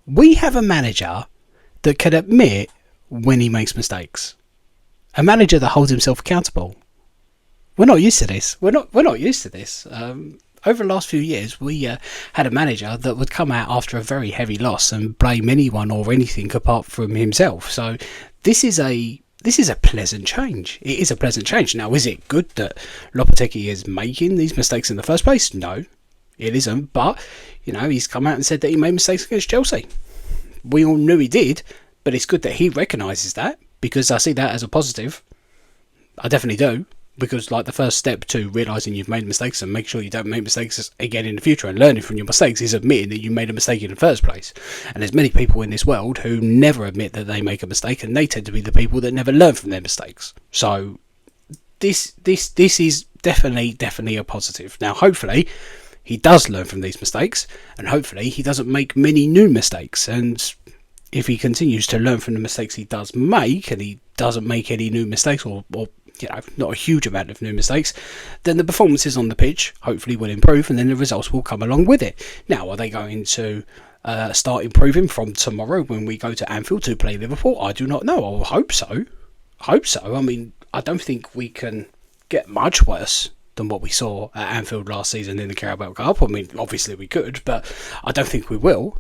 We have a manager that can admit when he makes mistakes. A manager that holds himself accountable. We're not used to this. We're not used to this. Over the last few years, we had a manager that would come out after a very heavy loss and blame anyone or anything apart from himself. So this is a pleasant change. It is a pleasant change. Now, is it good that Lopetegui is making these mistakes in the first place? No, it isn't. But he's come out and said that he made mistakes against Chelsea. We all knew he did, but it's good that he recognises that, because I see that as a positive. I definitely do. Because the first step to realising you've made mistakes and make sure you don't make mistakes again in the future and learning from your mistakes is admitting that you made a mistake in the first place. And there's many people in this world who never admit that they make a mistake, and they tend to be the people that never learn from their mistakes. So this is definitely a positive. Now, hopefully he does learn from these mistakes, and hopefully he doesn't make many new mistakes. And if he continues to learn from the mistakes he does make, and he doesn't make any new mistakes, or not a huge amount of new mistakes, then the performances on the pitch hopefully will improve, and then the results will come along with it. Now, are they going to start improving from tomorrow when we go to Anfield to play Liverpool? I do not know. I hope so. I mean, I don't think we can get much worse than what we saw at Anfield last season in the Carabao Cup. I mean, obviously we could, but I don't think we will.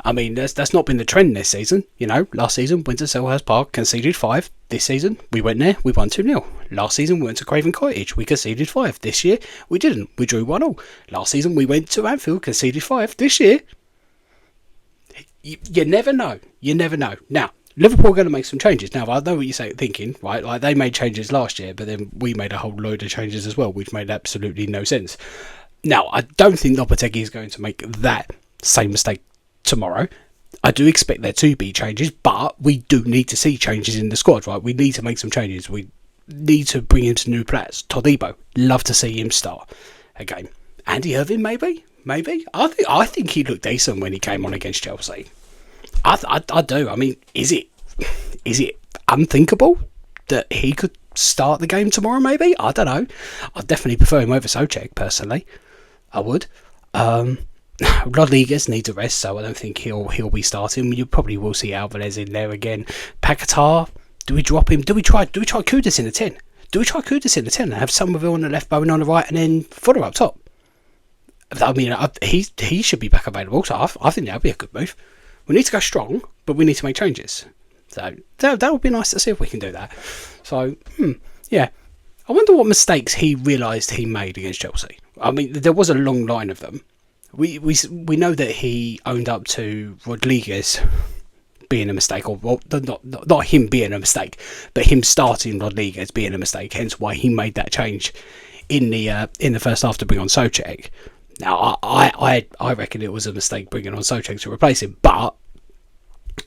I mean, that's not been the trend this season. Last season, went to Selhurst Park, conceded 5. This season, we went there, we won 2-0. Last season, we went to Craven Cottage, we conceded 5. This year, we didn't. We drew 1-1. Last season, we went to Anfield, conceded 5. This year, you never know. You never know. Now, Liverpool are going to make some changes. Now, I know what you're thinking, right? They made changes last year, but then we made a whole load of changes as well, which made absolutely no sense. Now, I don't think Lopetegui is going to make that same mistake tomorrow. I do expect there to be changes, but we do need to see changes in the squad, right? We need to make some changes. We need to bring in some new players. Todibo, love to see him start again. Andy Irving, maybe. I think he looked decent when he came on against Chelsea. I do. I mean, is it unthinkable that he could start the game tomorrow? Maybe, I don't know. I'd definitely prefer him over Souček personally. I would. Rodriguez needs a rest, so I don't think he'll be starting. You probably will see Alvarez in there again. Paquetá, do we drop him? Do we try Kudus in the 10? Do we try Kudus in the 10 and have Somerville on the left, Bowen on the right, and then Fuller up top? I mean, he should be back available, so I think that would be a good move. We need to go strong, but we need to make changes. So that would be nice to see if we can do that. So, yeah. I wonder what mistakes he realised he made against Chelsea. I mean, there was a long line of them. We know that he owned up to Rodriguez being a mistake, or well, not him being a mistake, but him starting Rodriguez being a mistake. Hence why he made that change in the first half to bring on Souček. Now I reckon it was a mistake bringing on Souček to replace him, but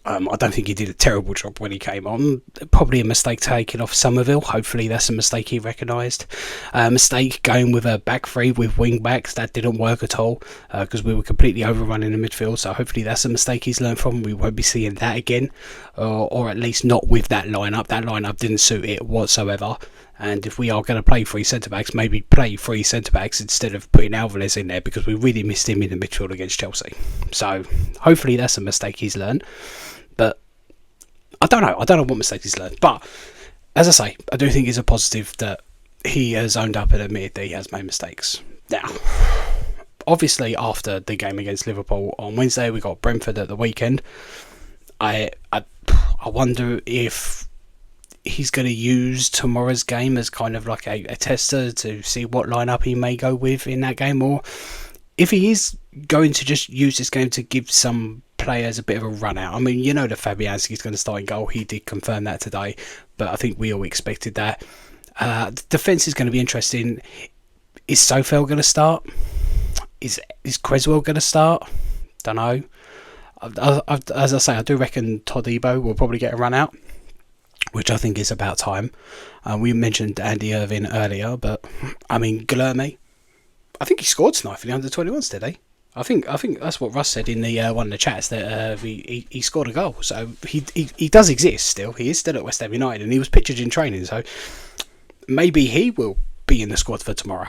I don't think he did a terrible job when he came on. Probably a mistake taking off Somerville. Hopefully that's a mistake he recognised. Mistake going with a back three with wing backs. That didn't work at all because we were completely overrun in the midfield. So hopefully that's a mistake he's learned from. We won't be seeing that again, or at least not with that lineup. That lineup didn't suit it whatsoever. And if we are going to play 3 centre-backs, maybe play 3 centre-backs instead of putting Alvarez in there, because we really missed him in the midfield against Chelsea. So hopefully that's a mistake he's learned. But I don't know what mistake he's learned. But as I say, I do think it's a positive that he has owned up and admitted that he has made mistakes. Now, obviously after the game against Liverpool on Wednesday, we got Brentford at the weekend. I wonder if he's going to use tomorrow's game as kind of like a tester to see what lineup he may go with in that game, or if he is going to just use this game to give some players a bit of a run out. I mean, you know that Fabianski's going to start in goal. He did confirm that today, but I think we all expected that. The defence is going to be interesting. Is Sofel going to start? Is Creswell going to start? Don't know. As I say, I do reckon Todibo will probably get a run out, which I think is about time. We mentioned Andy Irving earlier, but I mean, Guilherme, I think he scored tonight for the under-21s, did he? I think that's what Russ said in the one of the chats, that he scored a goal. So he does exist still. He is still at West Ham United, and he was pictured in training. So maybe he will be in the squad for tomorrow.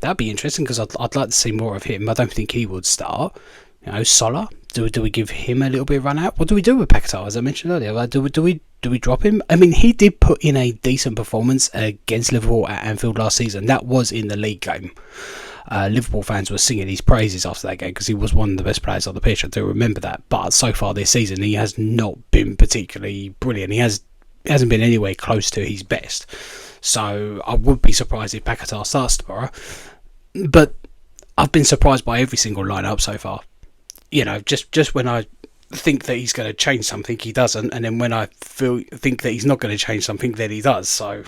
That'd be interesting, because I'd like to see more of him. I don't think he would start. You know, Sola. Do we give him a little bit of run out? What do we do with Paquetá, as I mentioned earlier? Like, do we drop him? I mean, he did put in a decent performance against Liverpool at Anfield last season. That was in the league game. Liverpool fans were singing his praises after that game because he was one of the best players on the pitch. I do remember that. But so far this season, he has not been particularly brilliant. He hasn't been anywhere close to his best. So I would be surprised if Paquetá starts tomorrow. But I've been surprised by every single lineup so far. You know, just when I think that he's going to change something, he doesn't, and then when I think that he's not going to change something, then he does. So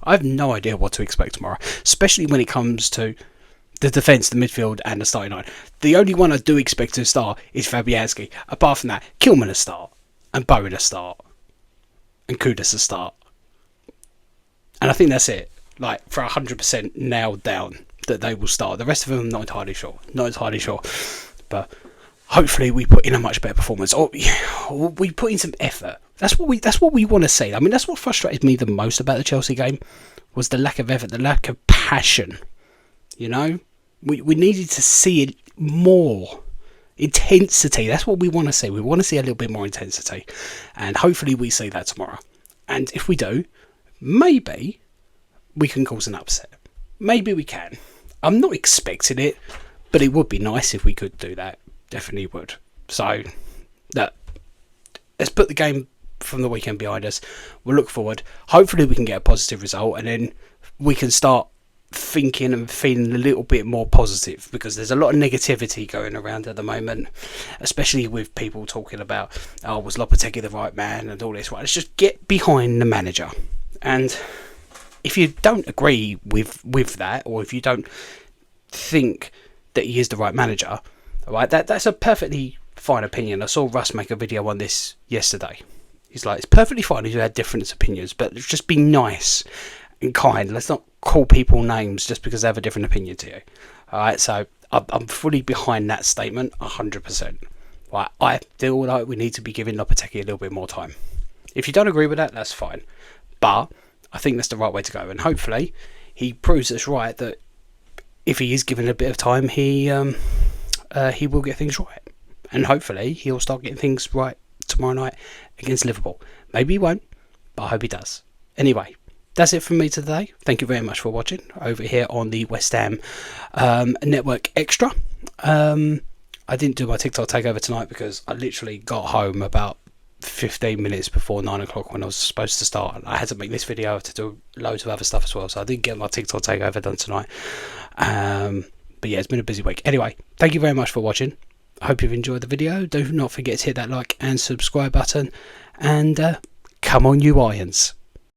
I have no idea what to expect tomorrow, especially when it comes to the defence, the midfield, and the starting line. The only one I do expect to start is Fabianski. Apart from that, Kilman to start, and Bowen to start, and Kudus to start, and I think that's it. Like, for 100% nailed down that they will start. The rest of them, I'm not entirely sure. But hopefully we put in a much better performance, or we put in some effort. That's what we want to see. I mean, that's what frustrated me the most about the Chelsea game, was the lack of effort, the lack of passion. You know, we needed to see it more. Intensity. That's what we want to see. We want to see a little bit more intensity, and hopefully we see that tomorrow. And if we do, maybe we can cause an upset. Maybe we can. I'm not expecting it, but it would be nice if we could do that. Definitely would. So, let's put the game from the weekend behind us. We'll look forward. Hopefully we can get a positive result, and then we can start thinking and feeling a little bit more positive, because there's a lot of negativity going around at the moment, especially with people talking about, oh, was Lopetegui the right man and all this. Right, let's just get behind the manager. And if you don't agree with that, or if you don't think that he is the right manager, right, that's a perfectly fine opinion. I saw Russ make a video on this yesterday. He's like, it's perfectly fine if you had different opinions, but just be nice and kind. Let's not call people names just because they have a different opinion to you. Alright, so I'm fully behind that statement, 100%. Right, I feel like we need to be giving Lopetegui a little bit more time. If you don't agree with that, that's fine. But I think that's the right way to go, and hopefully he proves us right that if he is given a bit of time, he will get things right, and hopefully he'll start getting things right tomorrow night against Liverpool. Maybe he won't, but I hope he does. Anyway, that's it from me today. Thank you very much for watching over here on the West Ham Network Extra. I didn't do my TikTok takeover tonight because I literally got home about 15 minutes before 9 o'clock when I was supposed to start. I had to make this video to do loads of other stuff as well, so I didn't get my TikTok takeover done tonight. But yeah, it's been a busy week. Anyway, thank you very much for watching. I hope you've enjoyed the video. Do not forget to hit that like and subscribe button, and come on, you Irons.